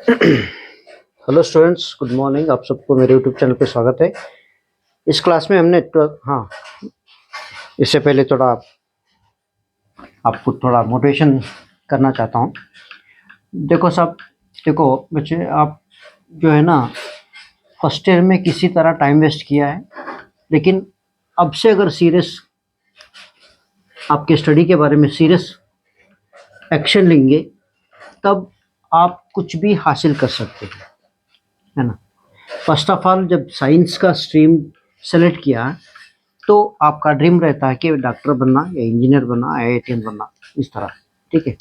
Hello students, good morning. आप सबको मेरे यूट्यूब चैनल पे स्वागत है। इस क्लास में हमने इससे पहले आपको थोड़ा मोटिवेशन करना चाहता हूँ। देखो बच्चे, आप जो है ना, फर्स्ट ईयर में किसी तरह टाइम वेस्ट किया है, लेकिन अब से अगर सीरियस आपके स्टडी के बारे में सीरियस एक्शन लेंगे, तब आप कुछ भी हासिल कर सकते हैं, है ना। फर्स्ट ऑफ ऑल, जब साइंस का स्ट्रीम सेलेक्ट किया तो आपका ड्रीम रहता है कि डॉक्टर बनना या इंजीनियर बनना, आईआईटीएन बनना, इस तरह। ठीक है,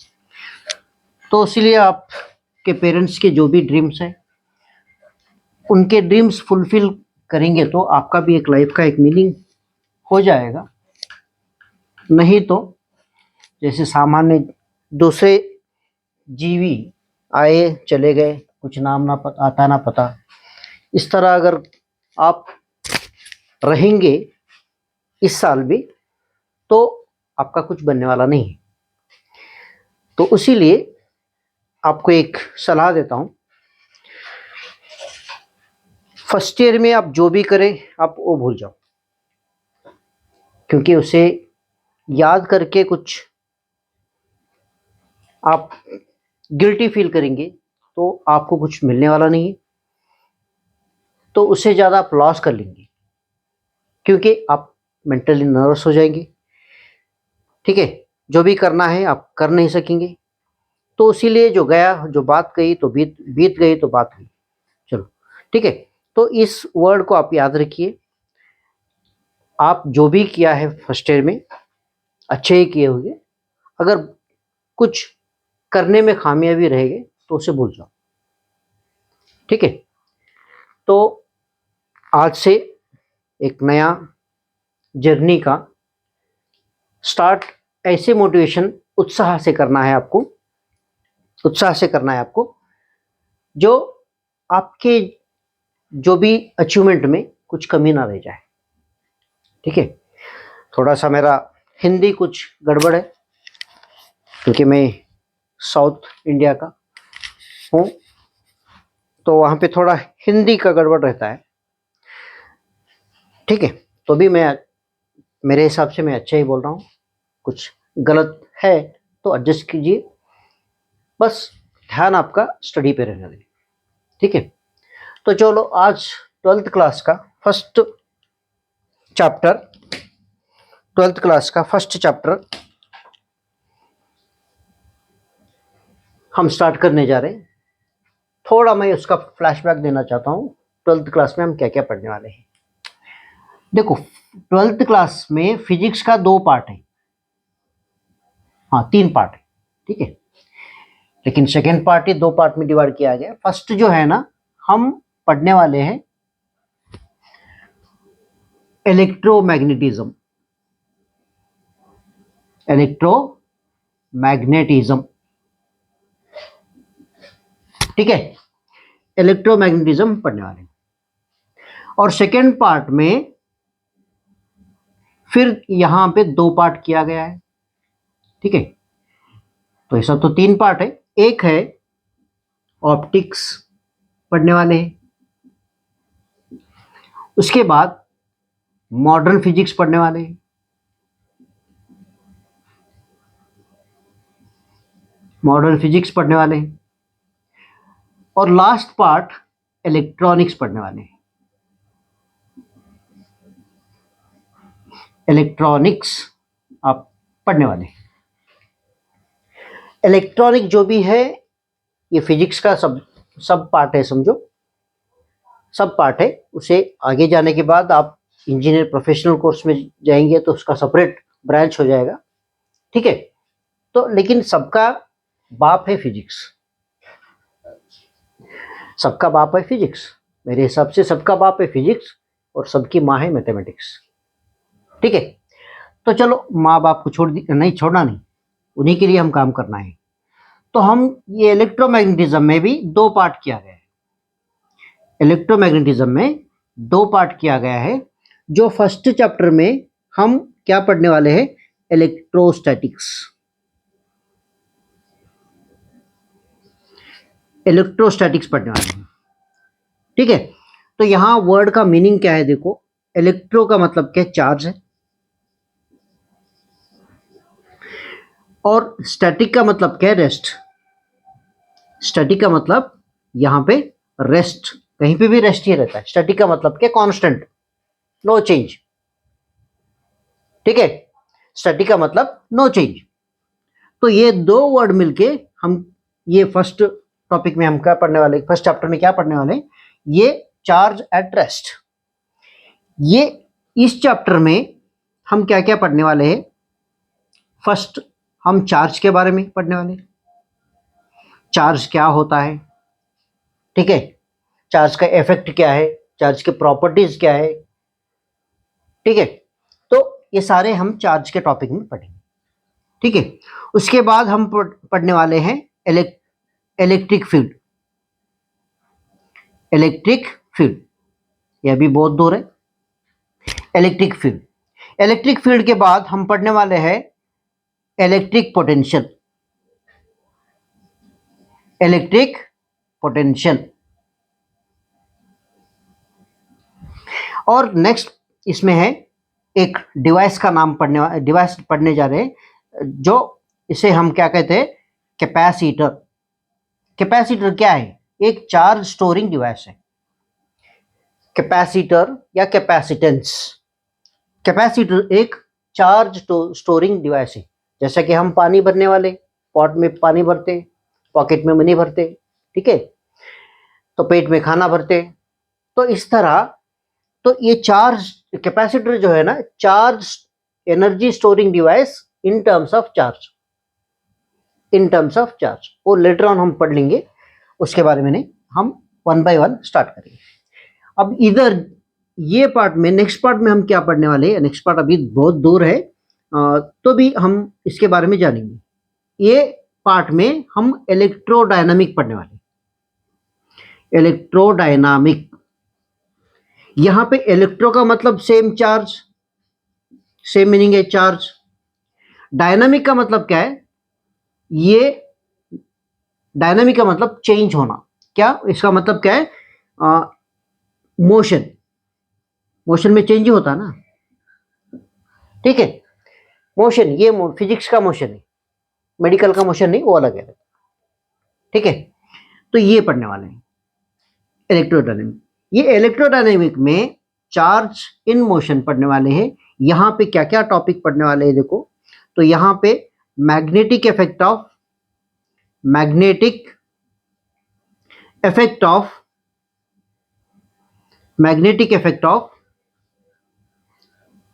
तो इसीलिए आपके पेरेंट्स के जो भी ड्रीम्स हैं, उनके ड्रीम्स फुलफिल करेंगे तो आपका भी एक लाइफ का एक मीनिंग हो जाएगा। नहीं तो जैसे सामान्य दूसरे जीवी आए चले गए, कुछ नाम ना पता आता ना पता, इस तरह अगर आप रहेंगे इस साल भी, तो आपका कुछ बनने वाला नहीं है। तो इसीलिए आपको एक सलाह देता हूं, फर्स्ट ईयर में आप जो भी करें आप वो भूल जाओ, क्योंकि उसे याद करके कुछ आप गिल्टी फील करेंगे तो आपको कुछ मिलने वाला नहीं है। तो उससे ज़्यादा आप लॉस कर लेंगे, क्योंकि आप मेंटली नर्वस हो जाएंगे। ठीक है, जो भी करना है आप कर नहीं सकेंगे। तो इसीलिए जो गया, जो बात गई तो बीत बीत गई तो बात गई। चलो, ठीक है। तो इस वर्ड को आप याद रखिए। आप जो भी किया है फर्स्ट ईयर में, अच्छे ही किए होंगे। अगर कुछ करने में खामियां भी रह गए तो उसे भूल जाओ। ठीक है, तो आज से एक नया जर्नी का स्टार्ट ऐसे मोटिवेशन उत्साह से करना है आपको, उत्साह से करना है आपको, जो आपके जो भी अचीवमेंट में कुछ कमी ना रह जाए। ठीक है, थोड़ा सा मेरा हिंदी कुछ गड़बड़ है, क्योंकि मैं साउथ इंडिया का हूँ, तो वहाँ पे थोड़ा हिंदी का गड़बड़ रहता है। ठीक है, तो भी मेरे हिसाब से मैं अच्छा ही बोल रहा हूँ। कुछ गलत है तो एडजस्ट कीजिए, बस ध्यान आपका स्टडी पे रहने दें। ठीक है, तो चलो आज 12th क्लास का फर्स्ट चैप्टर, 12th क्लास का फर्स्ट चैप्टर हम स्टार्ट करने जा रहे हैं। थोड़ा मैं उसका फ्लैशबैक देना चाहता हूँ, 12th क्लास में हम क्या क्या पढ़ने वाले हैं। देखो, 12th क्लास में फिजिक्स का 2 पार्ट है, हाँ 3 पार्ट है। ठीक है, लेकिन सेकेंड पार्ट ही 2 पार्ट में डिवाइड किया गया। फर्स्ट जो है ना, हम पढ़ने वाले हैं इलेक्ट्रोमैग्नेटिज्म। इलेक्ट्रोमैग्नेटिज्म, ठीक है, इलेक्ट्रोमैग्नेटिज्म पढ़ने वाले हैं। और सेकेंड पार्ट में फिर यहां पे 2 पार्ट किया गया है। ठीक है, तो ऐसा तो 3 पार्ट है। एक है ऑप्टिक्स पढ़ने वाले हैं, उसके बाद मॉडर्न फिजिक्स पढ़ने वाले हैं, मॉडर्न फिजिक्स पढ़ने वाले हैं, और लास्ट पार्ट इलेक्ट्रॉनिक्स पढ़ने वाले हैं। इलेक्ट्रॉनिक्स आप पढ़ने वाले हैं। इलेक्ट्रॉनिक जो भी है, ये फिजिक्स का सब सब पार्ट है, समझो सब पार्ट है। उसे आगे जाने के बाद आप इंजीनियर प्रोफेशनल कोर्स में जाएंगे तो उसका सेपरेट ब्रांच हो जाएगा। ठीक है, तो लेकिन सबका बाप है फिजिक्स, सबका बाप है फिजिक्स। मेरे हिसाब से सबका बाप है फिजिक्स और सबकी माँ है मैथमेटिक्स। ठीक है, तो चलो, माँ बाप को नहीं छोड़ना नहीं, उन्हीं के लिए हम काम करना है। तो हम ये इलेक्ट्रोमैग्नेटिज्म में भी 2 पार्ट किया गया है। इलेक्ट्रोमैग्नेटिज्म में 2 पार्ट किया गया है। जो फर्स्ट चैप्टर में हम क्या पढ़ने वाले हैं, इलेक्ट्रोस्टैटिक्स। इलेक्ट्रोस्टैटिक्स पढ़ने वाले हैं। ठीक है, तो यहां वर्ड का मीनिंग क्या है देखो, इलेक्ट्रो का मतलब क्या, चार्ज है, और स्टैटिक का मतलब क्या है, रेस्ट। स्टैटिक का मतलब यहां पे रेस्ट, कहीं पे भी रेस्ट ही रहता है। स्टैटिक का मतलब क्या, कांस्टेंट, नो चेंज। ठीक है, स्टैटिक का मतलब नो चेंज। तो ये दो वर्ड मिलके हम ये फर्स्ट टॉपिक में हम क्या पढ़ने वाले, फर्स्ट चैप्टर में क्या पढ़ने वाले, ये चार्ज एट रेस्ट। ये इस चैप्टर में हम क्या क्या पढ़ने वाले हैं, फर्स्ट हम चार्ज के बारे में पढ़ने वाले, चार्ज क्या होता है, ठीक है, चार्ज का इफेक्ट क्या है, चार्ज के प्रॉपर्टीज क्या है। ठीक है, तो ये सारे हम चार्ज के टॉपिक में पढ़ेंगे। ठीक है, उसके बाद हम पढ़ने वाले हैं इलेक्ट्रिक फील्ड। इलेक्ट्रिक फील्ड, यह भी बहुत दूर है। इलेक्ट्रिक फील्ड, इलेक्ट्रिक फील्ड के बाद हम पढ़ने वाले हैं इलेक्ट्रिक पोटेंशियल। इलेक्ट्रिक पोटेंशियल, और नेक्स्ट इसमें है एक डिवाइस का नाम डिवाइस पढ़ने जा रहे हैं, जो इसे हम क्या कहते हैं, कैपेसिटर। कैपेसिटर क्या है, एक चार्ज स्टोरिंग डिवाइस है। कैपेसिटर या कैपेसिटेंस, कैपेसिटर एक चार्ज स्टोरिंग डिवाइस है। जैसा कि हम पानी भरने वाले, पॉट में पानी भरते, पॉकेट में मनी भरते, ठीक है, तो पेट में खाना भरते, तो इस तरह, तो ये चार्ज कैपेसिटर जो है ना, charge energy storing device in terms of charge, in terms of charge, वो लेटर ऑन हम पढ़ लेंगे, उसके बारे में नहीं, हम वन बाय वन स्टार्ट करेंगे। अब इधर ये पार्ट में, नेक्स्ट पार्ट में हम क्या पढ़ने वाले हैं, नेक्स्ट पार्ट अभी बहुत दूर है, तो भी हम इसके बारे में जानेंगे। ये पार्ट में हम इलेक्ट्रोडायनामिक पढ़ने वाले, इलेक्ट्रोडायनामिक। यहां पे इलेक्ट्रो का मतलब सेम चार्ज, सेम मीनिंग है चार्ज। डायनामिक का मतलब क्या है, ये डायनामिक का मतलब चेंज होना। क्या इसका मतलब क्या है, मोशन, मोशन में चेंज होता है ना, ठीक है, मोशन, ये फिजिक्स का मोशन है, मेडिकल का मोशन नहीं, वो अलग है। ठीक है, तो ये पढ़ने वाले हैं इलेक्ट्रोडायनेमिक। ये इलेक्ट्रोडायनेमिक में चार्ज इन मोशन पढ़ने वाले हैं। यहां पे क्या क्या टॉपिक पढ़ने वाले हैं देखो, तो यहां पे magnetic effect of, magnetic effect of, magnetic effect of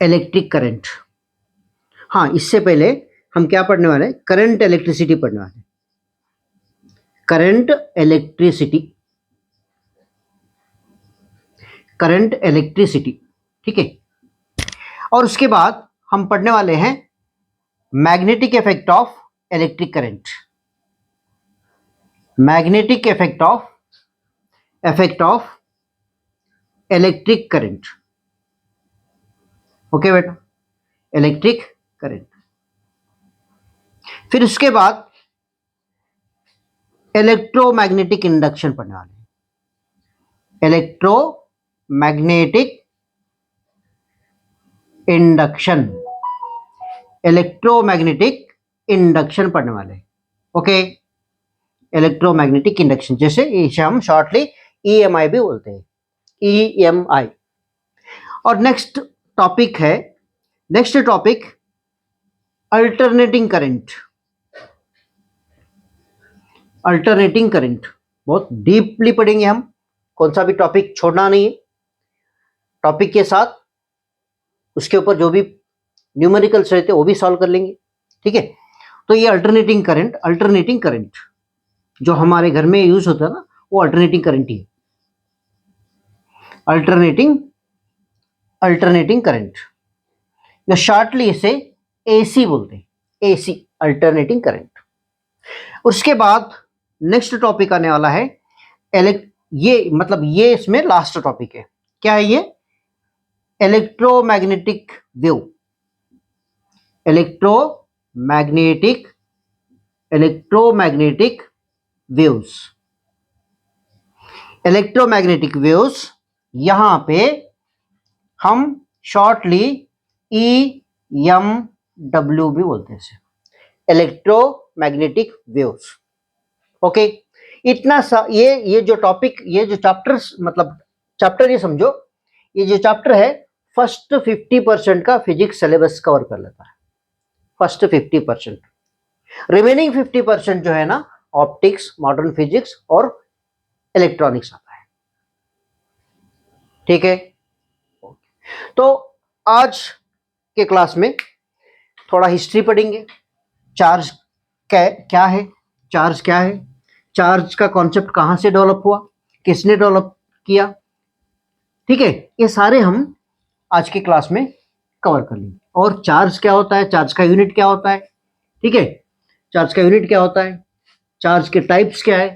electric current. हाँ, इससे पहले हम क्या पढ़ने वाले हैं, करंट इलेक्ट्रिसिटी पढ़ने वाले हैं, करंट इलेक्ट्रिसिटी, करंट इलेक्ट्रिसिटी। ठीक है, और उसके बाद हम पढ़ने वाले हैं magnetic effect of electric current, magnetic effect of electric current. Okay बेटा, इलेक्ट्रिक करंट। फिर उसके बाद इलेक्ट्रोमैग्नेटिक इंडक्शन पढ़ने वाले हैं, इलेक्ट्रोमैग्नेटिक इंडक्शन, इलेक्ट्रोमैग्नेटिक इंडक्शन पढ़ने वाले हैं। ओके, इलेक्ट्रोमैग्नेटिक इंडक्शन, जैसे इसे हम शॉर्टली ईएमआई भी बोलते हैं, ईएमआई। और नेक्स्ट टॉपिक है, next topic alternating current. Alternating current बहुत डीपली पढ़ेंगे हम, कौन सा भी टॉपिक छोड़ना नहीं है, टॉपिक के साथ उसके ऊपर जो भी न्यूमेरिकल्स रहते हैं वो भी सॉल्व कर लेंगे। ठीक है, तो ये अल्टरनेटिंग करंट, अल्टरनेटिंग करंट जो हमारे घर में यूज होता है ना, वो अल्टरनेटिंग करंट ही है, अल्टरनेटिंग, अल्टरनेटिंग करंट, या शॉर्टली इसे एसी बोलते हैं, एसी, अल्टरनेटिंग करंट। उसके बाद नेक्स्ट टॉपिक आने वाला है ये मतलब ये इसमें लास्ट टॉपिक है, क्या है ये, electromagnetic wave, electromagnetic, electromagnetic waves. Electromagnetic waves, यहां पे हम शॉर्टली EMW भी बोलते हैं इसे, इलेक्ट्रोमैग्नेटिक वेव्स। ओके, इतना सा ये जो टॉपिक, ये जो चैप्टर्स, मतलब चैप्टर ये समझो, ये जो चैप्टर है फर्स्ट 50% का फिजिक्स सिलेबस कवर कर लेता है, फर्स्ट 50%। रिमेनिंग 50% जो है ना, ऑप्टिक्स, मॉडर्न फिजिक्स और इलेक्ट्रॉनिक्स आता है। ठीक है, तो आज के क्लास में थोड़ा हिस्ट्री पढ़ेंगे। चार्ज क्या है, चार्ज क्या है, चार्ज का कॉन्सेप्ट कहां से डेवलप हुआ, किसने डेवलप किया। ठीक है, ये सारे हम आज की क्लास में कवर कर लेंगे। और चार्ज क्या होता है, चार्ज का यूनिट क्या होता है, ठीक है, चार्ज का यूनिट क्या होता है, चार्ज के टाइप्स क्या है,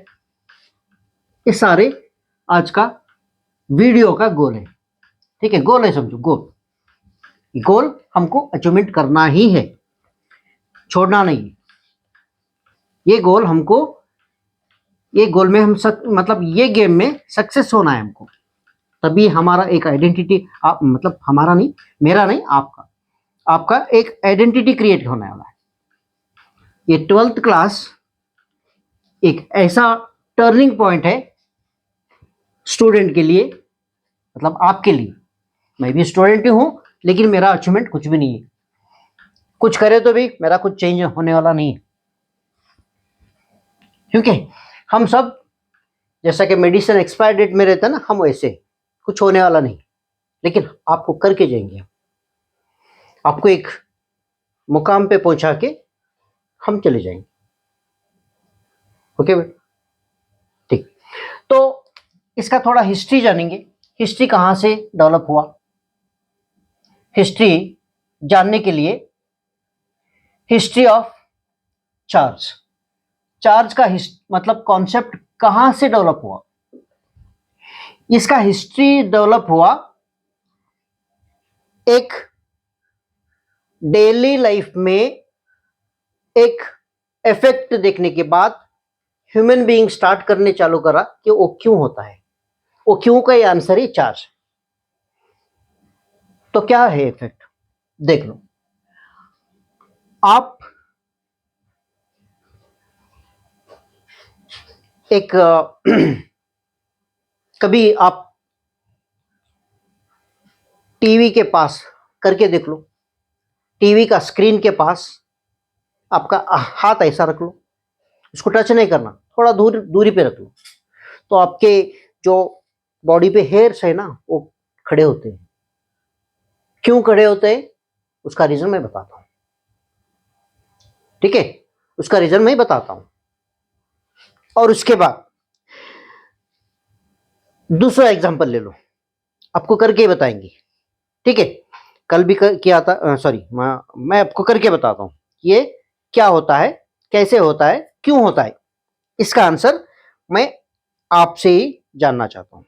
ये सारे आज का वीडियो का गोल है। ठीक है, गोल है, समझो गोल, गोल हमको अचीवमेंट करना ही है, छोड़ना नहीं। ये गोल हमको, ये गोल में हम मतलब ये गेम में सक्सेस होना है हमको, तभी हमारा एक आइडेंटिटी, आप मतलब हमारा नहीं, मेरा नहीं, आपका, आपका एक आइडेंटिटी क्रिएट होने वाला है। ये 12th क्लास एक ऐसा टर्निंग पॉइंट है स्टूडेंट के लिए, मतलब आपके लिए। मैं भी स्टूडेंट ही हूं, लेकिन मेरा अचीवमेंट कुछ भी नहीं है, कुछ करे तो भी मेरा कुछ चेंज होने वाला नहीं है, क्योंकि हम सब जैसा कि मेडिसिन एक्सपायर डेट में रहता है ना, हम वैसे कुछ होने वाला नहीं, लेकिन आपको करके जाएंगे, आपको एक मुकाम पे पहुंचा के हम चले जाएंगे। ओके बेटा, ठीक। तो इसका थोड़ा हिस्ट्री जानेंगे, हिस्ट्री कहां से डेवलप हुआ। हिस्ट्री जानने के लिए हिस्ट्री ऑफ चार्ज, चार्ज का मतलब कॉन्सेप्ट कहां से डेवलप हुआ, इसका हिस्ट्री डेवलप हुआ एक डेली लाइफ में एक इफेक्ट देखने के बाद ह्यूमन बीइंग स्टार्ट करने चालू करा कि वो क्यों होता है, वो क्यों का ये आंसर ही चार्ज। तो क्या है इफेक्ट, देख लो आप। एक कभी आप टीवी के पास करके देख लो, टीवी का स्क्रीन के पास आपका हाथ ऐसा रख लो, उसको टच नहीं करना, थोड़ा दूरी पे रख लो, तो आपके जो बॉडी पे हेयर्स है ना, वो खड़े होते हैं। क्यों खड़े होते हैं, उसका रीजन मैं बताता हूं। ठीक है, उसका रीजन मैं बताता हूं, और उसके बाद दूसरा एग्जांपल ले लो, आपको करके बताएंगे। ठीक है, कल भी किया था, सॉरी, मैं आपको करके बताता हूं ये क्या होता है, कैसे होता है, क्यों होता है, इसका आंसर मैं आपसे ही जानना चाहता हूं।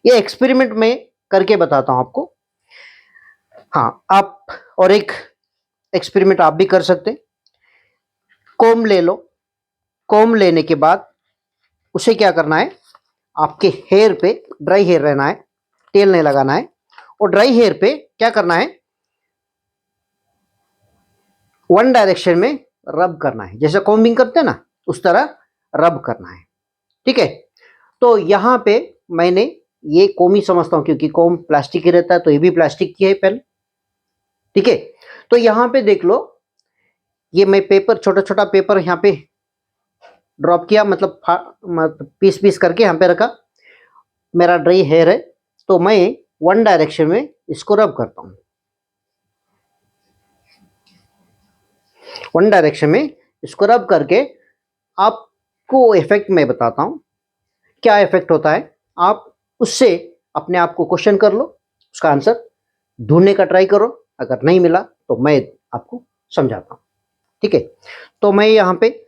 ये एक्सपेरिमेंट में करके बताता हूं आपको। हाँ, आप और एक एक्सपेरिमेंट आप भी कर सकते हैं। कोम ले लो, कोम लेने के बाद उसे क्या करना है, आपके हेयर पे ड्राई हेयर रहना है, तेल नहीं लगाना है, और ड्राई हेयर पे क्या करना है, वन डायरेक्शन में रब करना है, जैसे कॉम्बिंग करते हैं ना, उस तरह रब करना है। ठीक है, तो यहां पे मैंने ये कोम ही समझता हूं, क्योंकि कोम प्लास्टिक ही रहता है, तो ये भी प्लास्टिक की है पेन। ठीक है, तो यहां पे देख लो, ये मैं पेपर, छोटा छोटा पेपर यहाँ पे ड्रॉप किया, मतलब पीस पीस करके यहाँ पे रखा, मेरा ड्राई हेयर है, तो मैं वन डायरेक्शन में इसको रब करता हूं, वन डायरेक्शन में इसको रब करके आपको इफेक्ट मैं बताता हूं, क्या इफेक्ट होता है। आप उससे अपने आप को क्वेश्चन कर लो, उसका आंसर ढूंढने का ट्राई करो, अगर नहीं मिला तो मैं आपको समझाता हूं। ठीक है, तो मैं यहाँ पे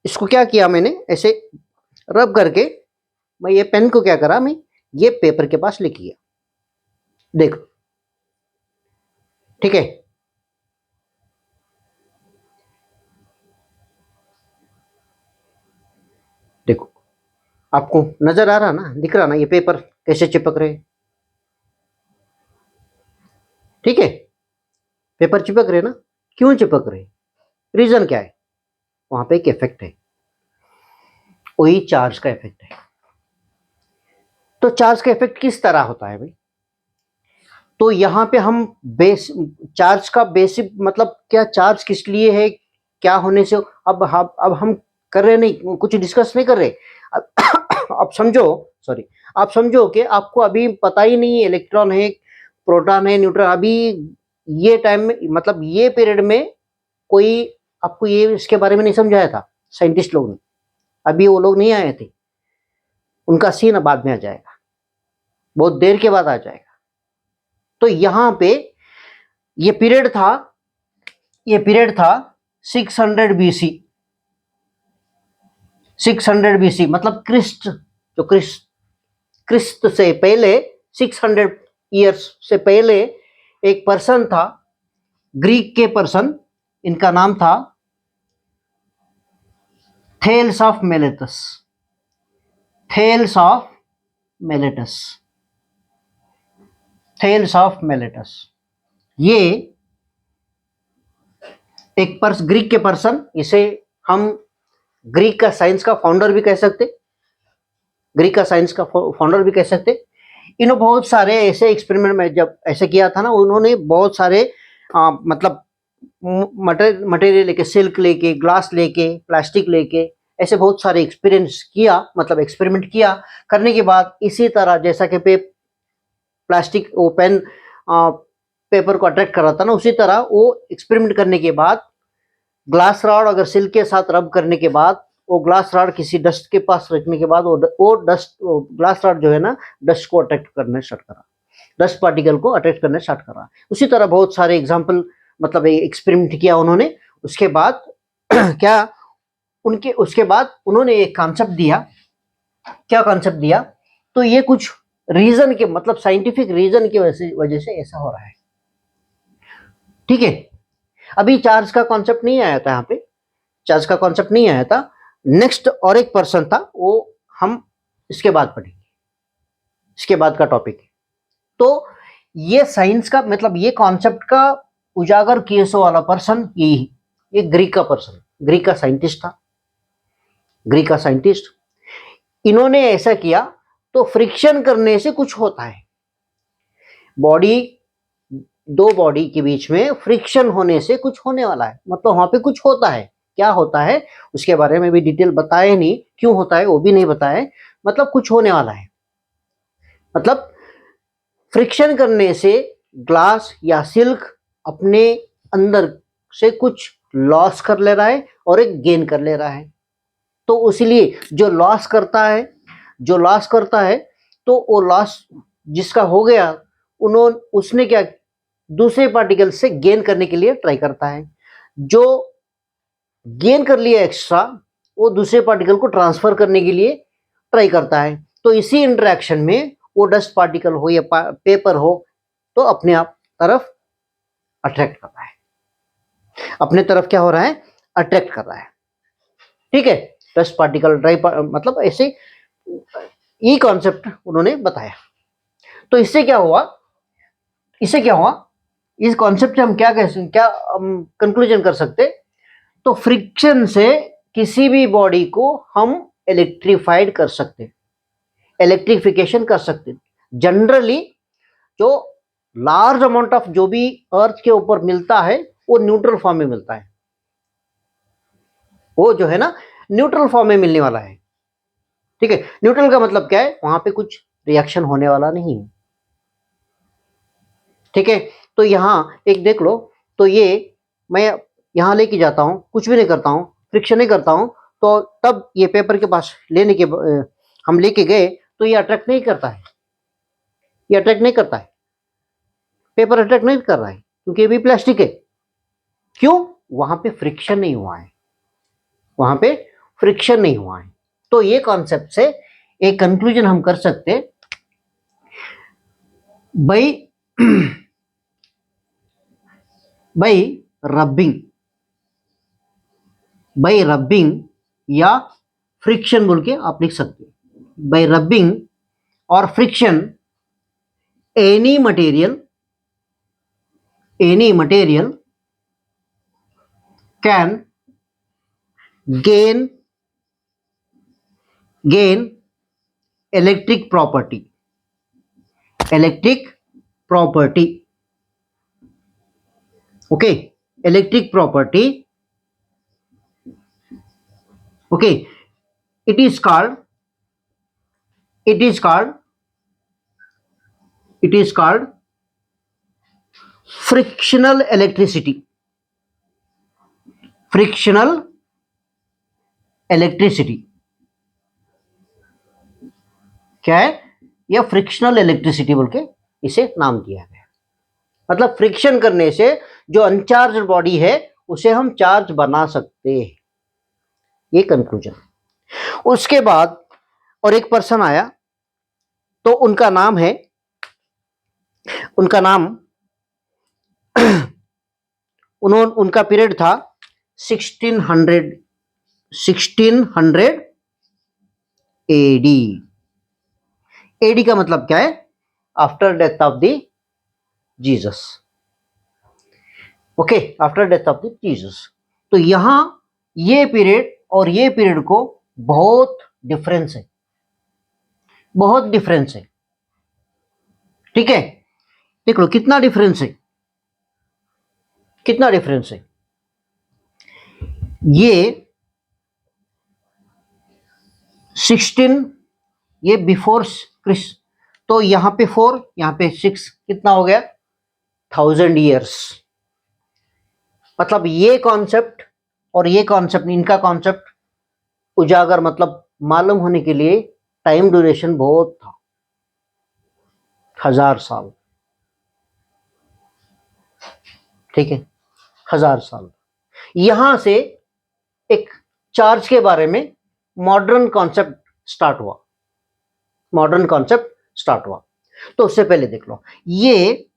इसको क्या किया, मैंने ऐसे रब करके, मैं ये पेन को क्या करा, मैं ये पेपर के पास लेके गया, देखो। ठीक है, देखो आपको नजर आ रहा ना, दिख रहा ना ये पेपर कैसे चिपक रहे, ठीक है, पेपर चिपक रहे ना, क्यों चिपक रहे, रीजन क्या है, वहां पे एक इफेक्ट है, वही चार्ज का इफेक्ट है। तो चार्ज का इफेक्ट किस तरह होता है भाई, तो यहाँ पे हम बेस चार्ज का बेसिक मतलब क्या, चार्ज किस लिए है, क्या होने से, अब हम कर रहे नहीं, कुछ डिस्कस नहीं कर रहे। अब आप समझो, सॉरी, आप समझो कि आपको अभी पता ही नहीं है इलेक्ट्रॉन है, प्रोटॉन है, न्यूट्रॉन, अभी ये टाइम में मतलब ये पीरियड में कोई आपको ये इसके बारे में नहीं समझाया था साइंटिस्ट लोग ने, अभी वो लोग नहीं आए थे, उनका सीन बाद में आ जाएगा, बहुत देर के बाद आ जाएगा। तो यहाँ पे ये पीरियड था, ये पीरियड था 600 बीसी, 600 बीसी मतलब क्रिस्ट, जो क्रिस्त से पहले 600 ईयर्स से पहले एक पर्सन था, ग्रीक के पर्सन, इनका नाम था Thales of mellitus, Thales of mellitus, Thales of mellitus. ये एक ग्रीक के पर्सन, इसे हम ग्रीक का साइंस का फाउंडर भी कह सकते, ग्रीक का साइंस का फाउंडर भी कह सकते। इन्होंने बहुत सारे ऐसे एक्सपेरिमेंट में जब ऐसे किया था ना, उन्होंने बहुत सारे मतलब मटेरियल लेके, सिल्क लेके, ग्लास लेके, प्लास्टिक लेके, ऐसे बहुत सारे एक्सपीरियंस किया, मतलब एक्सपेरिमेंट किया। करने के बाद इसी तरह जैसा कि प्लास्टिक वो पेन पेपर को अट्रैक्ट कर रहा था ना, उसी तरह वो एक्सपेरिमेंट करने के बाद ग्लास रॉड अगर सिल्क के साथ रब करने के बाद, वो ग्लास रॉड किसी डस्ट के पास रखने के बाद वो डस्ट, वो ग्लास रॉड जो है ना, डस्ट को अट्रैक्ट करने स्टार्ट करा, डस्ट पार्टिकल को अट्रैक्ट करने स्टार्ट करा। उसी तरह बहुत सारे एग्जाम्पल मतलब एक्सपेरिमेंट किया उन्होंने। उसके बाद क्या, उनके उसके बाद उन्होंने एक कॉन्सेप्ट दिया। क्या कॉन्सेप्ट दिया, तो ये कुछ रीजन के मतलब साइंटिफिक रीजन की वजह से ऐसा हो रहा है, ठीक है। अभी चार्ज का कॉन्सेप्ट नहीं आया था यहाँ पे, चार्ज का कॉन्सेप्ट नहीं आया था। नेक्स्ट और एक पर्सन था, वो हम इसके बाद पढ़ेंगे, इसके बाद का टॉपिक है। तो ये साइंस का मतलब ये कॉन्सेप्ट का उजागर किए सो वाला पर्सन यही, ये ग्रीक का पर्सन, ग्रीक का साइंटिस्ट था, ग्रीक का साइंटिस्ट। इन्होंने ऐसा किया, तो फ्रिक्शन करने से कुछ होता है, बॉडी, दो बॉडी के बीच में फ्रिक्शन होने से कुछ होने वाला है, मतलब वहां पे कुछ होता है। क्या होता है उसके बारे में भी डिटेल बताए नहीं, क्यों होता है वो भी नहीं बताए, मतलब कुछ होने वाला है। मतलब फ्रिक्शन करने से ग्लास या सिल्क अपने अंदर से कुछ लॉस कर ले रहा है और एक गेन कर ले रहा है। तो इसीलिए जो लॉस करता है, जो लॉस करता है, तो वो लॉस जिसका हो गया, उसने क्या, दूसरे पार्टिकल से गेन करने के लिए ट्राई करता है। जो गेन कर लिया एक्स्ट्रा, वो दूसरे पार्टिकल को ट्रांसफर करने के लिए ट्राई करता है। तो इसी इंटरेक्शन में वो डस्ट पार्टिकल हो या पेपर हो, तो अपने आप तरफ अट्रैक्ट कर रहा है, अपने तरफ क्या हो रहा है, अट्रैक्ट कर रहा है, ठीक है। डस्ट पार्टिकल मतलब ऐसे ये कॉन्सेप्ट उन्होंने बताया। तो इससे क्या हुआ, इससे क्या हुआ, इस कॉन्सेप्ट से हम क्या क्या कंक्लूजन कर सकते, तो फ्रिक्शन से किसी भी बॉडी को हम इलेक्ट्रीफाइड कर सकते, इलेक्ट्रिफिकेशन कर सकते। जनरली जो लार्ज अमाउंट ऑफ जो भी अर्थ के ऊपर मिलता है, वो न्यूट्रल फॉर्म में मिलता है, वो जो है ना न्यूट्रल फॉर्म में मिलने वाला है, ठीक है। न्यूट्रल का मतलब क्या है, वहां पे कुछ रिएक्शन होने वाला नहीं है, ठीक है। तो यहां एक देख लो, तो ये मैं यहां लेके जाता हूं, कुछ भी नहीं करता हूं, फ्रिक्शन नहीं करता हूं, तो तब ये पेपर के पास लेने के हम लेके गए, तो ये अट्रैक्ट नहीं करता है, ये अट्रैक्ट नहीं करता है, पेपर अट्रैक्ट नहीं कर रहा है, क्योंकि ये भी प्लास्टिक है। क्यों, वहां पे फ्रिक्शन नहीं हुआ है, वहां पे फ्रिक्शन नहीं हुआ है। तो ये कॉन्सेप्ट से एक कंक्लूजन हम कर सकते, भाई भाई रबिंग, बाई रबिंग या फ्रिक्शन बोल के आप लिख सकते हैं, by rubbing or friction any material can gain electric property. Okay, electric property. Okay, it is called frictional electricity. क्या है? यह फ्रिक्शनल इलेक्ट्रिसिटी बोल के इसे नाम दिया गया। मतलब फ्रिक्शन करने से जो अनचार्ज बॉडी है उसे हम चार्ज बना सकते हैं, ये कंक्लूजन। उसके बाद और एक पर्सन आया, तो उनका नाम उनका पीरियड था 1600 एडी। एडी का मतलब क्या है? After death of the Jesus. Okay, after death of the Jesus. तो यहां ये पीरियड और ये पीरियड को बहुत डिफरेंस है, ठीक है? देख लो कितना डिफरेंस है, ये 16, ये बिफोर क्रिस्ट, तो यहां पे 4, यहां पे 6, कितना हो गया? 1000 ईयर्स। मतलब ये कॉन्सेप्ट और ये कॉन्सेप्ट, इनका कॉन्सेप्ट उजागर मतलब मालूम होने के लिए टाइम ड्यूरेशन बहुत था, 1000 साल। ठीक है, 1000 साल। यहां से एक चार्ज के बारे में मॉडर्न कॉन्सेप्ट स्टार्ट हुआ। तो उससे पहले देख लो, ये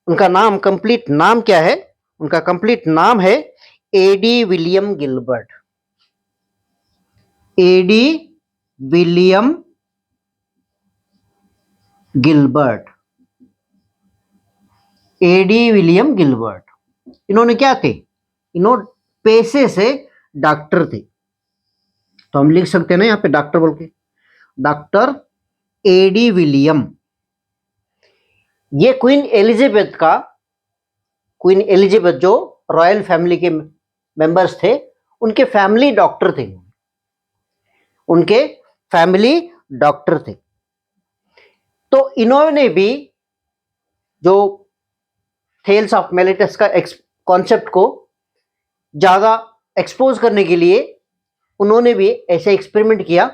उनका नाम, कंप्लीट नाम क्या है? उनका कंप्लीट नाम है Eddie William Gilbert. Eddie William Gilbert. इन्होंने क्या थे? इन्होंने पेशे से डॉक्टर थे, तो हम लिख सकते हैं ना यहाँ पे डॉक्टर बोल के, डॉक्टर एडी विलियम। ये क्वीन एलिजाबेथ जो रॉयल फैमिली के मेंबर्स थे, उनके फैमिली डॉक्टर थे। तो इन्होंने भी जो थेल्स ऑफ मेलेटस का कॉन्सेप्ट को ज्यादा एक्सपोज करने के लिए उन्होंने भी ऐसे एक्सपेरिमेंट किया।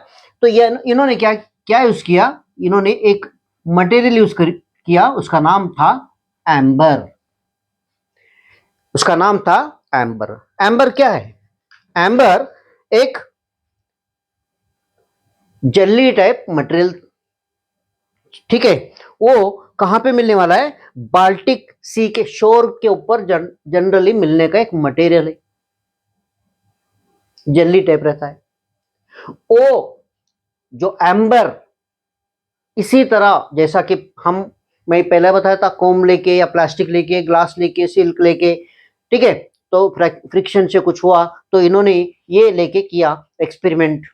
तो इन्होंने क्या यूज किया? इन्होंने एक मटेरियल यूज किया, उसका नाम था एम्बर। एम्बर क्या है? एम्बर एक जेली टाइप मटेरियल, ठीक है? वो कहां पे मिलने वाला है? बाल्टिक सी के शोर के ऊपर जनरली मिलने का एक मटेरियल है, जेली टाइप रहता है वो। जो एम्बर, इसी तरह जैसा कि मैं पहले बताया था, कोम लेके या प्लास्टिक लेके, ग्लास लेके, सिल्क लेके, ठीक है? तो फ्रिक्शन से कुछ हुआ तो इन्होंने ये लेके किया एक्सपेरिमेंट।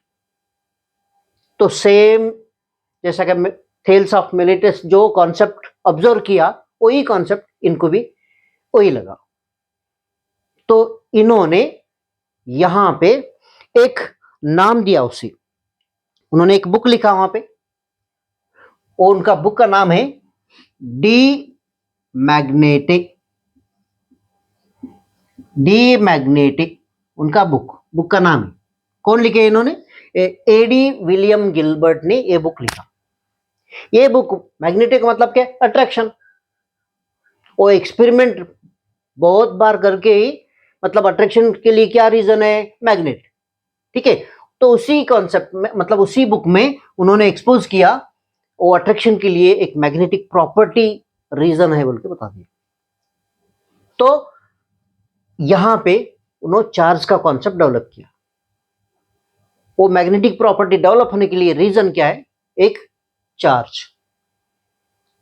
तो सेम जैसा कि थेल्स ऑफ मेलेटस जो कॉन्सेप्ट ऑब्जर्व किया, वही कॉन्सेप्ट इनको भी वही लगा। तो इन्होंने यहां पे एक नाम दिया उसे, उन्होंने एक बुक लिखा वहां पे, और उनका बुक का नाम है डी मैग्नेटिक। उनका बुक का नाम है। कौन लिखे इन्होंने? एडी विलियम गिलबर्ट ने ये बुक लिखा। ये बुक, मैग्नेटिक मतलब क्या? अट्रैक्शन। वो एक्सपेरिमेंट बहुत बार करके ही, मतलब अट्रैक्शन के लिए क्या रीजन है? मैग्नेट, ठीक है? तो उसी कॉन्सेप्ट में, मतलब उसी बुक में उन्होंने एक्सपोज किया, वो अट्रैक्शन के लिए एक मैग्नेटिक प्रॉपर्टी रीजन है बोल के बता दिया। तो यहां पे उन्होंने चार्ज का कॉन्सेप्ट डेवलप किया। वो मैग्नेटिक प्रॉपर्टी डेवलप होने के लिए रीजन क्या है? एक चार्ज।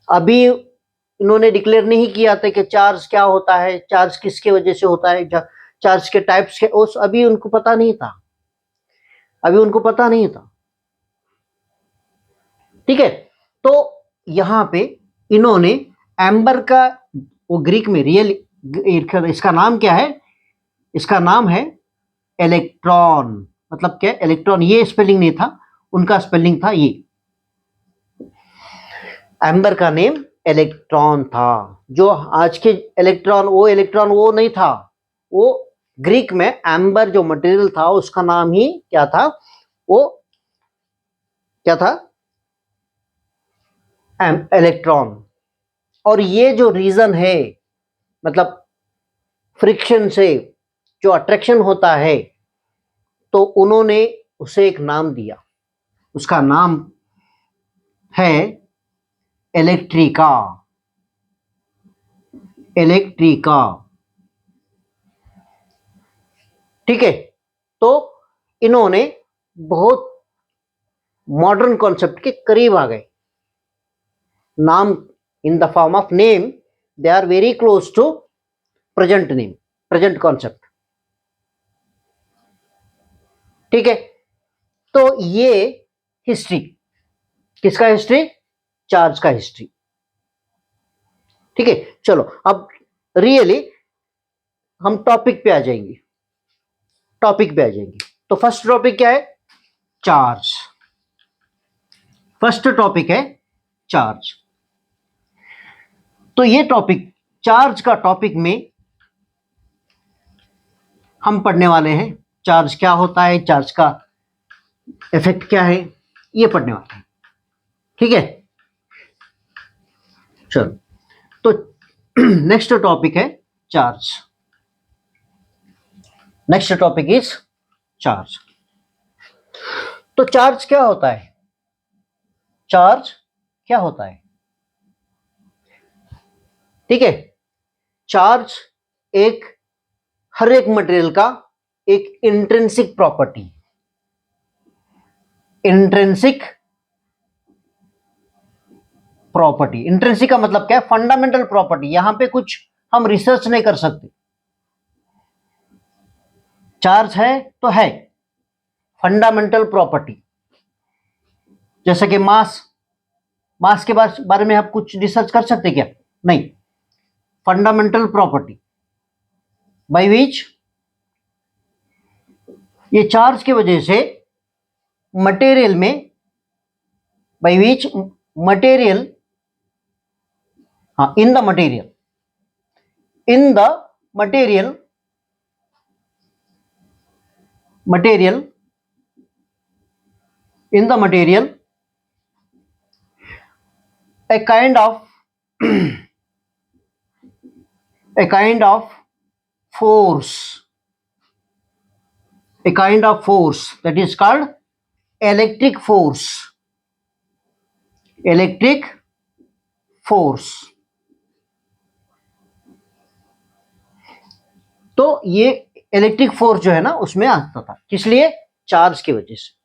अभी इन्होंने डिक्लेयर नहीं किया था कि चार्ज क्या होता है, चार्ज किसके वजह से होता है, चार्ज के टाइप्स के, उस अभी उनको पता नहीं था, अभी उनको पता नहीं था। ठीक है, तो यहां पे इन्होंने एम्बर का, वो ग्रीक में रियल, इसका नाम क्या है? इसका नाम है इलेक्ट्रॉन। मतलब क्या? इलेक्ट्रॉन। ये स्पेलिंग नहीं था, उनका स्पेलिंग था ये। एम्बर का नेम इलेक्ट्रॉन था। जो आज के इलेक्ट्रॉन, वो नहीं था। वो ग्रीक में एम्बर जो मटेरियल था उसका नाम ही क्या था? वो क्या था? इलेक्ट्रॉन। और ये जो रीजन है, मतलब फ्रिक्शन से जो अट्रैक्शन होता है, तो उन्होंने उसे एक नाम दिया। उसका नाम है इलेक्ट्रिका। इलेक्ट्रिका। ठीक है, तो इन्होंने बहुत मॉडर्न कॉन्सेप्ट के करीब आ गए। नाम in the form of name, they are very close to present name, present concept. ठीक है, तो ये हिस्ट्री किसका? हिस्ट्री चार्ज का हिस्ट्री। ठीक है, चलो अब रियली हम टॉपिक पे आ जाएंगे। टॉपिक पे आ जाएंगे तो फर्स्ट टॉपिक क्या है? चार्ज। फर्स्ट टॉपिक है चार्ज। तो ये टॉपिक, चार्ज का टॉपिक में हम पढ़ने वाले हैं चार्ज क्या होता है, चार्ज का इफेक्ट क्या है, ये पढ़ने वाले हैं। ठीक है, चलो तो नेक्स्ट टॉपिक है charge. Next topic is charge. तो चार्ज क्या होता है? चार्ज क्या होता है? ठीक है, चार्ज एक, हर एक मटेरियल का एक intrinsic property. Intrinsic property, intrinsic का मतलब क्या है? Fundamental property. यहां पे कुछ हम रिसर्च नहीं कर सकते। चार्ज है तो है फंडामेंटल प्रॉपर्टी। जैसे कि मास, मास के बारे में आप कुछ रिसर्च कर सकते क्या? नहीं। फंडामेंटल प्रॉपर्टी बाय विच ये चार्ज की वजह से मटेरियल में, बाय विच मटेरियल, हाँ, in the material, in the material, material, in the material a kind of a kind of force, a kind of force that is called electric force. Electric force. तो ये electric force जो है ना, उसमें आता था, किस लिए? चार्ज की वजह से।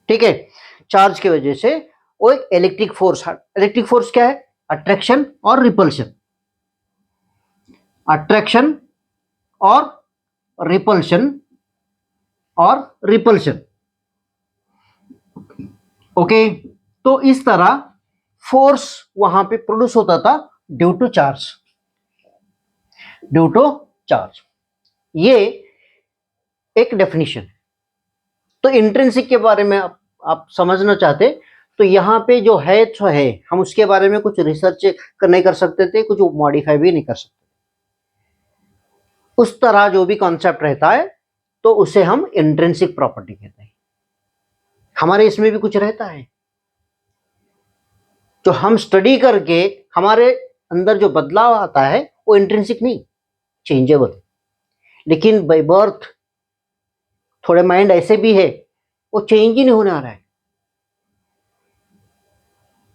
ठीक है, चार्ज की वजह से वो एक इलेक्ट्रिक फोर्स। इलेक्ट्रिक फोर्स क्या है? अट्रैक्शन और रिपल्शन। अट्रैक्शन और रिपल्शन, और रिपल्शन। ओके, तो इस तरह फोर्स वहां पे प्रोड्यूस होता था due to charge, due to charge. ये एक डेफिनेशन। तो इंट्रिंसिक के बारे में आप समझना चाहते तो यहां पे जो है तो है, हम उसके बारे में कुछ रिसर्च नहीं कर सकते थे, कुछ मॉडिफाई भी नहीं कर सकते। उस तरह जो भी कॉन्सेप्ट रहता है तो उसे हम इंट्रिंसिक प्रॉपर्टी कहते हैं। हमारे इसमें भी कुछ रहता है जो हम स्टडी करके हमारे अंदर जो बदलाव आता है वो इंट्रिंसिक नहीं, चेंजेबल। लेकिन बाय बर्थ थोड़े माइंड ऐसे भी है, वो चेंज ही नहीं होने आ रहा है।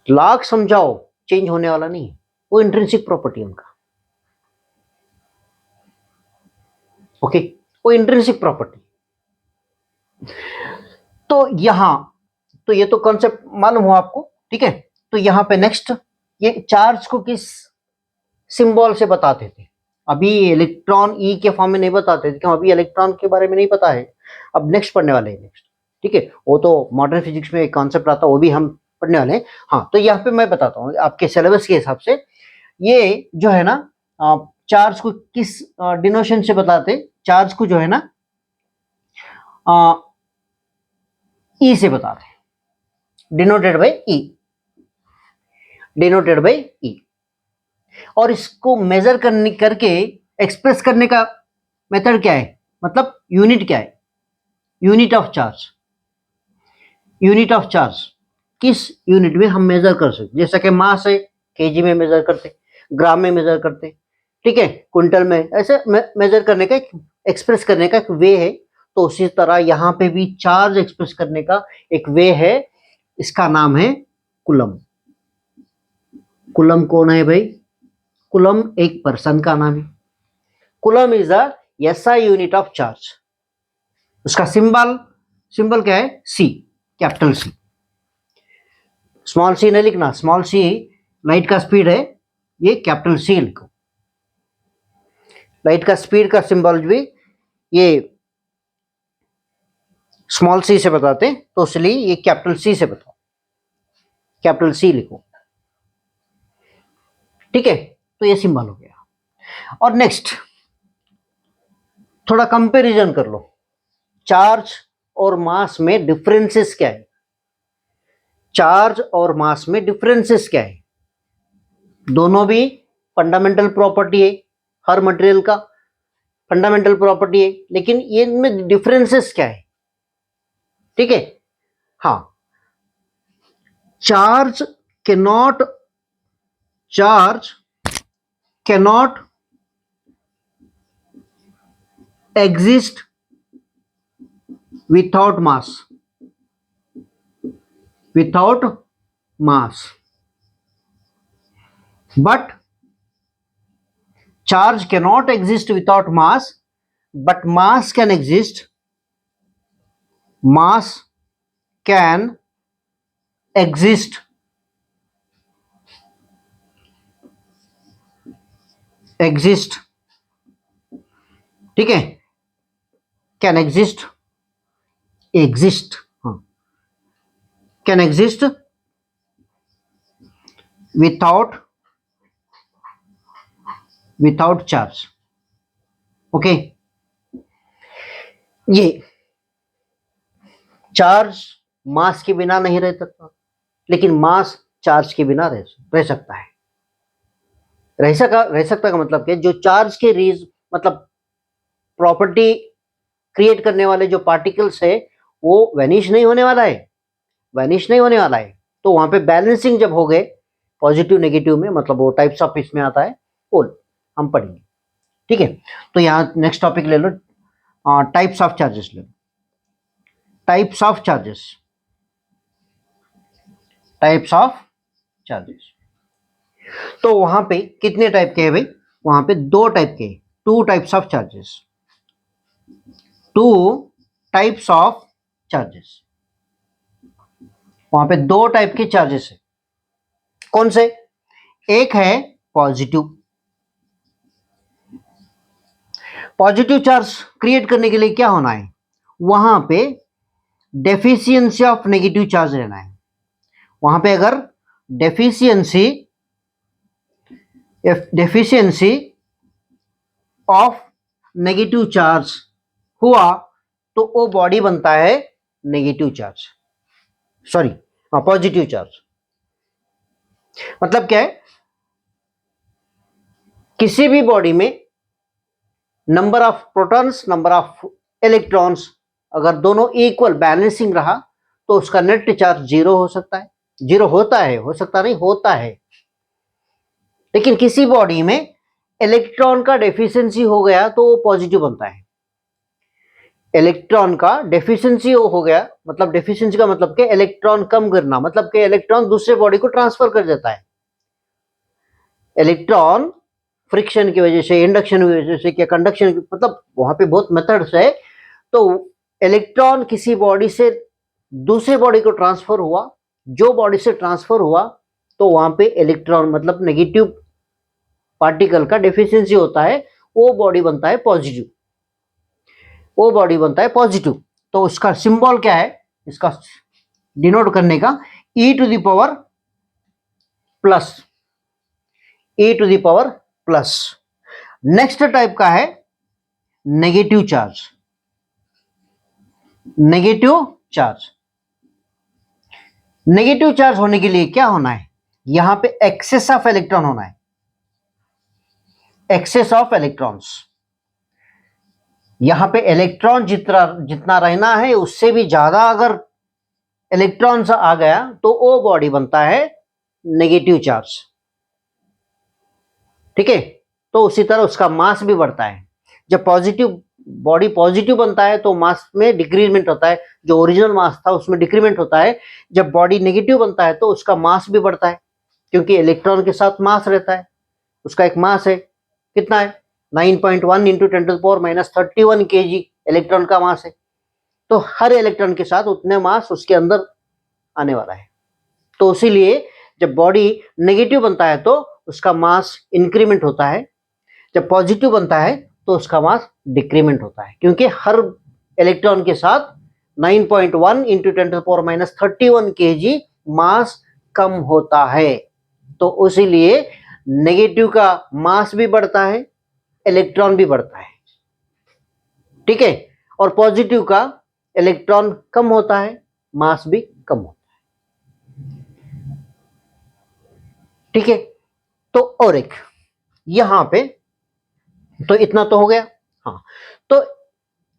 लाख समझाओ, चेंज होने वाला नहीं है, वो इंट्रिंसिक प्रॉपर्टी उनका। ओके, वो इंट्रिंसिक प्रॉपर्टी। तो यहाँ, तो ये तो कॉन्सेप्ट मालूम हो आपको, ठीक है। तो यहाँ पे नेक्स्ट, ये चार्ज को किस सिंबल से बताते थे? अभी इलेक्ट्रॉन ई के फॉर्म में नहीं बताते थे, क्यों? अभी इलेक्ट्रॉन के बारे में नहीं पता है, अब नेक्स्ट पढ़ने वाले हैं नेक्स्ट, ठीक है। वो तो मॉडर्न फिजिक्स में एक कॉन्सेप्ट आता है, वो भी हम पढ़ने वाले हैं। हाँ, तो यहाँ पे मैं बताता हूँ आपके सिलेबस के हिसाब से, ये जो है ना चार्ज को किस डिनोशन से बताते? चार्ज को जो है ना ई से बताते, denoted by E, denoted by E. और इसको मेजर करने करके एक्सप्रेस करने का मेथड क्या है, मतलब यूनिट क्या है? Unit of charge. Unit of charge किस यूनिट में हम मेजर कर सकते? जैसा कि मास है, केजी में मेजर करते, ग्राम में मेजर करते, ठीक है, क्विंटल में, ऐसे मेजर करने का, एक्सप्रेस करने का एक वे है। तो उसी तरह यहाँ पे भी चार्ज एक्सप्रेस करने का एक वे है, इसका नाम है कूलम। कूलम कौन है भाई? कूलम एक पर्सन का नाम है। Coulomb is the SI unit of charge. उसका सिंबल क्या है? सी, कैपिटल सी। स्मॉल सी नहीं लिखना, स्मॉल सी लाइट का स्पीड है, ये कैपिटल सी लिखो। लाइट का स्पीड का सिंबल भी ये स्मॉल सी से बताते, तो इसलिए ये कैपिटल सी से बताओ, कैपिटल सी लिखो, ठीक है। तो ये सिंबल हो गया। और नेक्स्ट थोड़ा कंपैरिजन कर लो, चार्ज और मास में डिफरेंसेस क्या है? चार्ज और मास में डिफरेंसेस क्या है? दोनों भी फंडामेंटल प्रॉपर्टी है, हर मटेरियल का फंडामेंटल प्रॉपर्टी है, लेकिन ये इनमें डिफरेंसेस क्या है? ठीक है, हाँ। Charge cannot exist without mass, but charge cannot exist without mass, but mass can exist ठीक है, कैन एग्जिस्ट, हाँ, can exist without charge. Okay, ये चार्ज मास के बिना नहीं रह सकता, लेकिन मास चार्ज के बिना रह सकता है। रह सकता का मतलब क्या? जो चार्ज के मतलब प्रॉपर्टी क्रिएट करने वाले जो पार्टिकल्स है, वो वैनिश नहीं होने वाला है, तो वहां पे बैलेंसिंग जब हो गए पॉजिटिव नेगेटिव में, मतलब वो टाइप्स ऑफ इसमें आता है, वो हम पढ़ेंगे, ठीक है। तो यहाँ नेक्स्ट टॉपिक ले लो, टाइप्स ऑफ चार्जेस ले लो। टाइप्स ऑफ चार्जेस, तो वहां पे कितने टाइप के हैं भाई? वहां पे दो टाइप के, टू टाइप्स ऑफ चार्जेस, वहां पे दो टाइप के चार्जेस है। कौन से? एक है पॉजिटिव चार्ज क्रिएट करने के लिए क्या होना है? वहां पे डेफिशिएंसी ऑफ नेगेटिव चार्ज रहना है। वहां पे अगर डेफिशिएंसी ऑफ नेगेटिव चार्ज हुआ, तो वो बॉडी बनता है negative charge, sorry positive charge. मतलब क्या है? किसी भी बॉडी में number of protons, number of electrons, अगर दोनों इक्वल बैलेंसिंग रहा, तो उसका नेट चार्ज जीरो हो सकता है, जीरो होता है, हो सकता नहीं, होता है। लेकिन किसी बॉडी में इलेक्ट्रॉन का डेफिशिएंसी हो गया, तो वो पॉजिटिव बनता है। इलेक्ट्रॉन का डेफिशिएंसी हो गया, मतलब डेफिशिएंसी का मतलब कि इलेक्ट्रॉन कम करना, मतलब कि इलेक्ट्रॉन दूसरे बॉडी को ट्रांसफर कर देता है। इलेक्ट्रॉन फ्रिक्शन की वजह से, इंडक्शन की वजह से, क्या कंडक्शन, मतलब वहां पे बहुत मेथड्स है। तो इलेक्ट्रॉन किसी बॉडी से दूसरे बॉडी को ट्रांसफर हुआ, जो बॉडी से ट्रांसफर हुआ तो वहां पे इलेक्ट्रॉन मतलब नेगेटिव पार्टिकल का डेफिशिएंसी होता है, वो बॉडी बनता है पॉजिटिव, वो बॉडी बनता है पॉजिटिव। तो उसका सिंबल क्या है, इसका डिनोट करने का, E to the power plus, E to the power plus. Next type का है negative charge, negative charge. Negative charge होने के लिए क्या होना है, यहां पे एक्सेस ऑफ इलेक्ट्रॉन होना है, एक्सेस ऑफ इलेक्ट्रॉन्स। यहां पे इलेक्ट्रॉन जितना जितना रहना है उससे भी ज्यादा अगर इलेक्ट्रॉन्स आ गया तो वो बॉडी बनता है नेगेटिव चार्ज। ठीक है, तो उसी तरह उसका मास भी बढ़ता है। जब पॉजिटिव बॉडी पॉजिटिव बनता है तो मास में डिक्रीमेंट होता है, जो ओरिजिनल मास था उसमें डिक्रीमेंट होता है। जब बॉडी नेगेटिव बनता है तो उसका मास भी बढ़ता है, क्योंकि इलेक्ट्रॉन के साथ मास रहता है। उसका एक मास है, कितना है, 9.1 इंटू 10⁻³ kg इलेक्ट्रॉन का मास है। तो हर इलेक्ट्रॉन के साथ उतने मास उसके अंदर आने वाला है। तो इसीलिए जब बॉडी नेगेटिव बनता है तो उसका मास इंक्रीमेंट होता है, जब पॉजिटिव बनता है तो उसका मास डिक्रीमेंट होता है, क्योंकि हर इलेक्ट्रॉन के साथ 9.1 इंटू 10⁻³ kg मास कम होता है। तो इसीलिए नेगेटिव का मास भी बढ़ता है, इलेक्ट्रॉन भी बढ़ता है। ठीक है, और पॉजिटिव का इलेक्ट्रॉन कम होता है, मास भी कम होता है। ठीक है, तो और एक यहां पे, तो इतना तो हो गया। हाँ, तो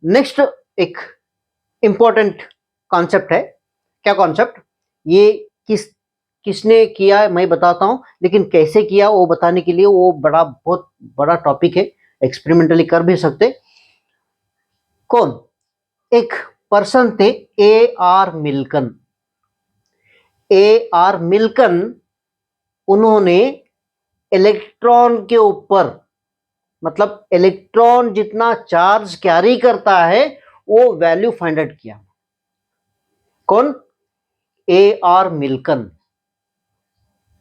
नेक्स्ट एक इंपॉर्टेंट कॉन्सेप्ट है। क्या कॉन्सेप्ट, ये किसने किया मैं बताता हूं, लेकिन कैसे किया वो बताने के लिए वो बहुत बड़ा टॉपिक है, एक्सपेरिमेंटली कर भी सकते। कौन, एक पर्सन थे ए आर मिल्कन। ए आर मिल्कन, उन्होंने इलेक्ट्रॉन के ऊपर, मतलब इलेक्ट्रॉन जितना चार्ज कैरी करता है वो वैल्यू फाइंड आउट किया। कौन, ए आर मिल्कन।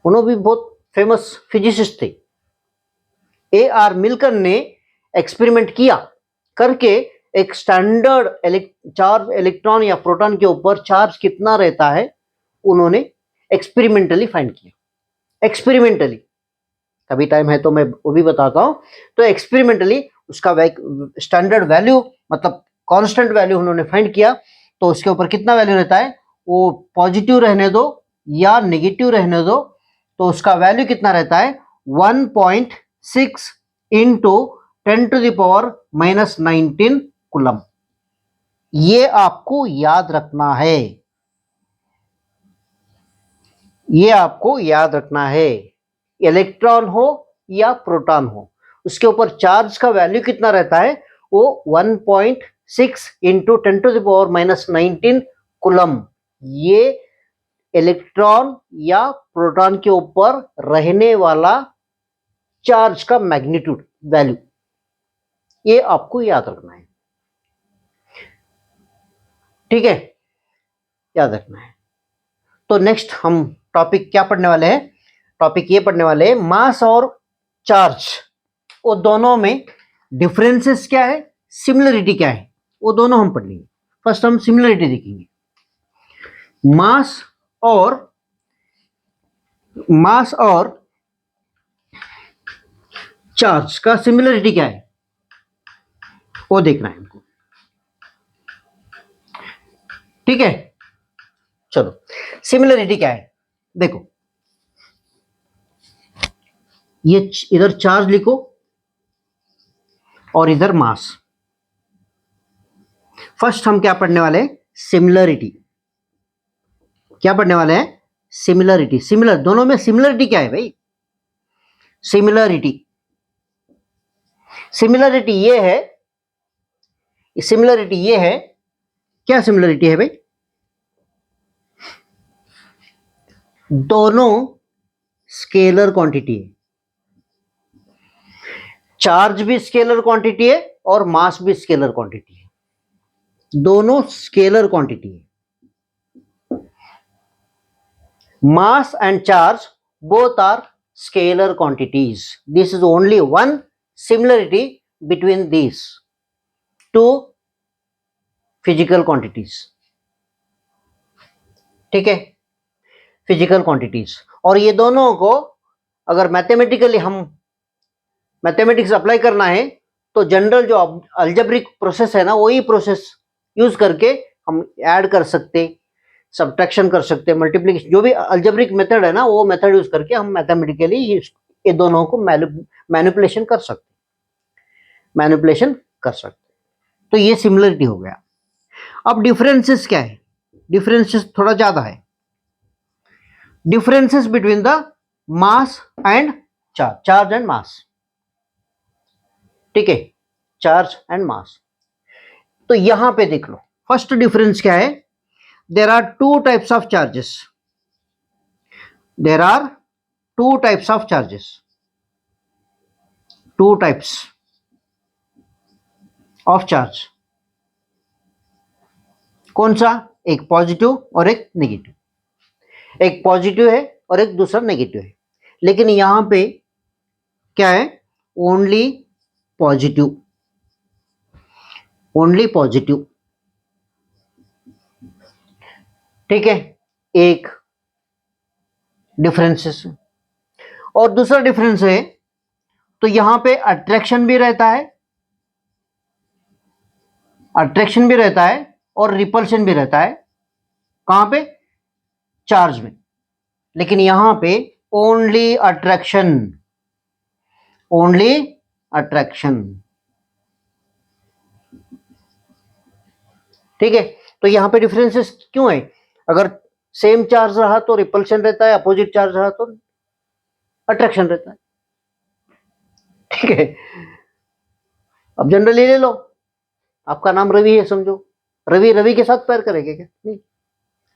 उन्होंने भी बहुत फेमस फिजिसिस्ट थे। ए आर मिल्कन ने एक्सपेरिमेंट किया करके एक स्टैंडर्ड चार्ज इलेक्ट्रॉन या प्रोटॉन के ऊपर चार्ज कितना रहता है उन्होंने एक्सपेरिमेंटली फाइंड किया। एक्सपेरिमेंटली, कभी टाइम है तो मैं वो भी बताता हूं। तो एक्सपेरिमेंटली उसका स्टैंडर्ड वैल्यू मतलब कांस्टेंट वैल्यू उन्होंने फाइंड किया। तो उसके ऊपर कितना वैल्यू रहता है, वो पॉजिटिव रहने दो या नेगेटिव रहने दो, तो उसका वैल्यू कितना रहता है, 1.6 इंटू 10⁻⁻19 कूलम। ये आपको याद रखना है, ये आपको याद रखना है। इलेक्ट्रॉन हो या प्रोटॉन हो, उसके ऊपर चार्ज का वैल्यू कितना रहता है, वो 1.6 इंटू 10⁻⁻19 कूलम। ये इलेक्ट्रॉन या प्रोटॉन के ऊपर रहने वाला चार्ज का मैग्नीट्यूड वैल्यू, ये आपको याद रखना है। ठीक है, याद रखना है। तो नेक्स्ट हम टॉपिक क्या पढ़ने वाले हैं, टॉपिक ये पढ़ने वाले हैं मास और चार्ज, वो दोनों में डिफरेंसेस क्या है, सिमिलरिटी क्या है, वो दोनों हम पढ़ लेंगे। फर्स्ट हम सिमिलरिटी देखेंगे। मास और चार्ज का सिमिलरिटी क्या है वो देखना है हमको। ठीक है, चलो सिमिलरिटी क्या है, देखो ये इधर चार्ज लिखो और इधर मास। फर्स्ट हम क्या पढ़ने वाले हैं, सिमिलरिटी। क्या पढ़ने वाले हैं, सिमिलरिटी। सिमिलर, दोनों में सिमिलरिटी क्या है भाई, सिमिलरिटी, सिमिलरिटी ये है, सिमिलरिटी ये है, क्या सिमिलरिटी है भाई, दोनों स्केलर क्वांटिटी है। चार्ज भी स्केलर क्वांटिटी है और मास भी स्केलर क्वांटिटी है, दोनों स्केलर क्वांटिटी है। mass and charge both are scalar quantities. This is only one similarity between these two physical quantities. ठीक है, फिजिकल क्वांटिटीज। और ये दोनों को अगर मैथमेटिकली हम मैथमेटिक्स अप्लाई करना है तो जनरल जो अलजेब्रिक प्रोसेस है ना, वही प्रोसेस यूज करके हम ऐड कर सकते, सब्ट्रैक्शन कर सकते, मल्टीप्लिकेशन, जो भी अलजेब्रिक मेथड है ना, वो मेथड यूज करके हम मैथमेटिकली ये दोनों को मैनिपुलेशन कर सकते। तो ये सिमिलरिटी हो गया। अब डिफरेंसेस क्या है? डिफरेंसेस थोड़ा ज्यादा है। Differences between the mass and charge and mass. ठीक है, चार्ज एंड मास। तो यहां पे देख लो, फर्स्ट डिफरेंस क्या है? There are two types of charges. There are two types of charges, two types of charge. कौन सा? एक पॉजिटिव और एक नेगेटिव। एक पॉजिटिव है और एक दूसरा नेगेटिव है। लेकिन यहां पे क्या है? Only positive, only positive. ठीक है, एक डिफरेंसेस। और दूसरा डिफरेंस है, तो यहां पे अट्रैक्शन भी रहता है, अट्रैक्शन भी रहता है और रिपल्शन भी रहता है। कहां पे? चार्ज में। लेकिन यहां पे ओनली अट्रैक्शन, ओनली अट्रैक्शन। ठीक है, तो यहां पे डिफरेंसेस क्यों है? अगर सेम चार्ज रहा तो रिपल्शन रहता है, अपोजिट चार्ज रहा तो अट्रैक्शन रहता है। ठीक है, अब जनरली ले लो, आपका नाम रवि है समझो, रवि रवि के साथ पैर करेगा क्या? नहीं,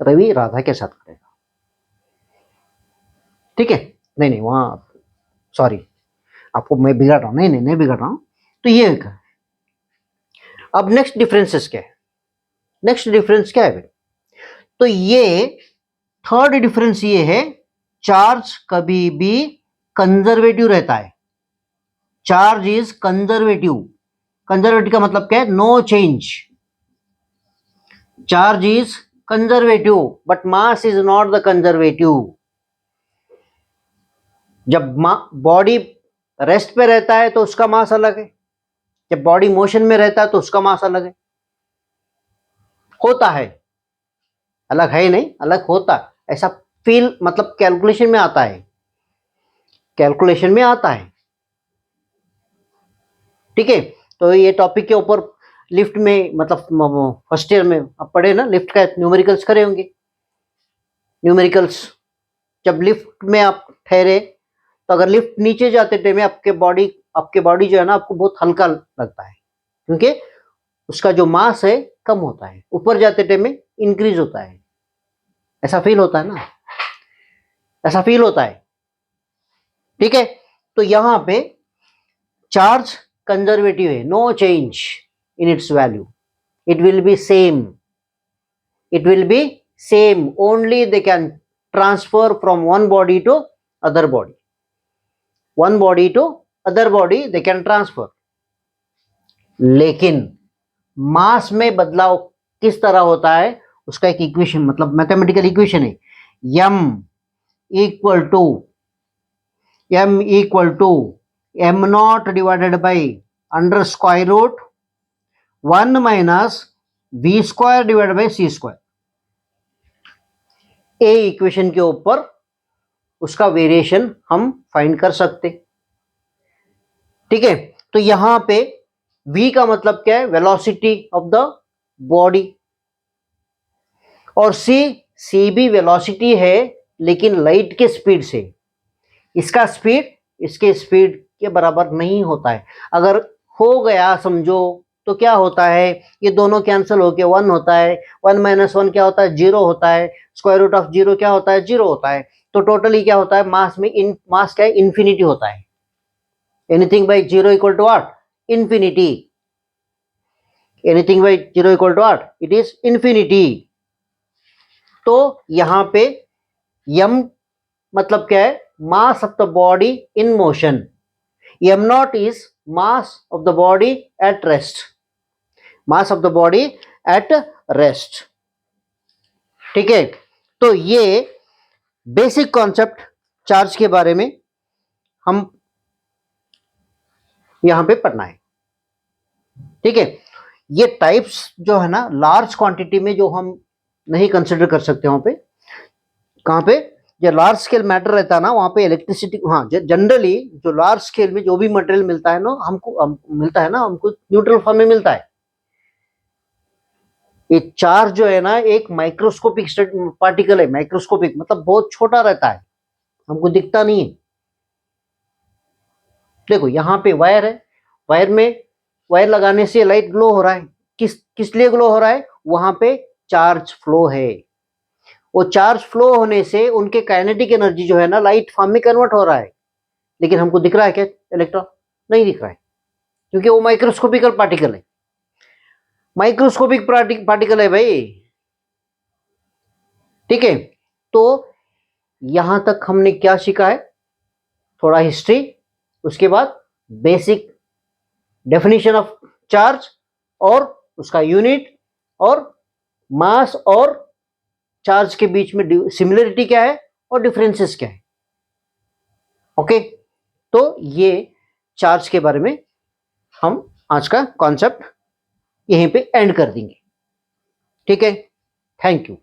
रवि राधा के साथ करेगा। ठीक है, नहीं नहीं, वहां सॉरी, आपको मैं बिगाड़ रहा हूं। नहीं नहीं, नहीं बिगाड़ रहा हूं। तो ये अब नेक्स्ट डिफरेंसेस क्या है? नेक्स्ट डिफरेंस क्या है? तो ये थर्ड डिफरेंस ये है, चार्ज कभी भी कंजर्वेटिव रहता है। Charge is conservative. कंजर्वेटिव का मतलब क्या है? No change. Charge is conservative but mass is not the conservative. जब बॉडी रेस्ट पे रहता है तो उसका मास अलग है, जब बॉडी मोशन में रहता है तो उसका मास अलग है, होता है। अलग है नहीं, अलग होता है। ऐसा फील मतलब कैलकुलेशन में आता है, कैलकुलेशन में आता है। ठीक है, तो ये टॉपिक के ऊपर लिफ्ट में मतलब फर्स्ट ईयर में आप पढ़े ना, लिफ्ट का न्यूमेरिकल्स करे होंगे। न्यूमेरिकल्स, जब लिफ्ट में आप ठहरे तो अगर लिफ्ट नीचे जाते टाइम में आपके बॉडी जो है ना, आपको बहुत हल्का लगता है, क्योंकि उसका जो मास है कम होता है। ऊपर जाते टाइम में इंक्रीज होता है। ऐसा फील होता है ना, ऐसा फील होता है। ठीक है, तो यहां पे चार्ज कंजर्वेटिव है, no change in its value, it will be same, it will be same, only they can transfer from one body to other body, one body to other body they can transfer। लेकिन मास में बदलाव किस तरह होता है? उसका एक equation मतलब मैथमेटिकल इक्वेशन है, m equal to m not divided by under square root 1 minus v square divided by c square. A equation के ऊपर उसका वेरिएशन हम फाइंड कर सकते। ठीक है, तो यहां पे v का मतलब क्या है? Velocity of the body. और c भी वेलोसिटी है, लेकिन लाइट के स्पीड से। इसका स्पीड इसके स्पीड के बराबर नहीं होता है। अगर हो गया समझो तो क्या होता है? ये दोनों कैंसिल होके 1 होता है, 1 माइनस 1 क्या होता है? 0 होता है। स्क्वायर रूट ऑफ 0 क्या होता है? 0 होता है। तो टोटली क्या होता है? मास क्या है? इंफिनिटी होता है। Anything by 0 equal to what? Infinity. Anything by 0 equal to what? It is infinity. तो यहां पे m मतलब क्या है, mass of the body in motion, m not is mass of the body at rest, mass of the body at rest. ठीक है, तो ये बेसिक कॉन्सेप्ट चार्ज के बारे में हम यहां पे पढ़ना है। ठीक है, ये टाइप्स जो है ना लार्ज क्वांटिटी में जो हम नहीं कंसिडर कर सकते, वहां पे कहां पे जो लार्ज स्केल मैटर रहता है ना वहां पे इलेक्ट्रिसिटी, हाँ जनरली जो लार्ज स्केल में जो भी मटेरियल मिलता है ना मिलता है ना हमको न्यूट्रल फॉर्म में मिलता है। एक चार्ज जो है ना एक माइक्रोस्कोपिक पार्टिकल है, माइक्रोस्कोपिक मतलब बहुत छोटा रहता है, हमको दिखता नहीं है। देखो यहाँ पे वायर है, वायर में वायर लगाने से लाइट ग्लो हो रहा है, किस लिए ग्लो हो रहा है, वहां पे चार्ज फ्लो है, वो चार्ज फ्लो होने से उनके काइनेटिक एनर्जी जो है ना लाइट फॉर्म में कन्वर्ट हो रहा है। लेकिन हमको दिख रहा है क्या इलेक्ट्रॉन, नहीं दिख रहा है, क्योंकि वो माइक्रोस्कोपिकल पार्टिकल है, माइक्रोस्कोपिक पार्टिकल है भाई। ठीक है, तो यहां तक हमने क्या सीखा है, थोड़ा हिस्ट्री, उसके बाद बेसिक डेफिनेशन ऑफ चार्ज और उसका यूनिट और मास और चार्ज के बीच में सिमिलरिटी क्या है और डिफरेंसेस क्या है। ओके, तो ये चार्ज के बारे में हम आज का कॉन्सेप्ट यहीं पे एंड कर देंगे। ठीक है, थैंक यू।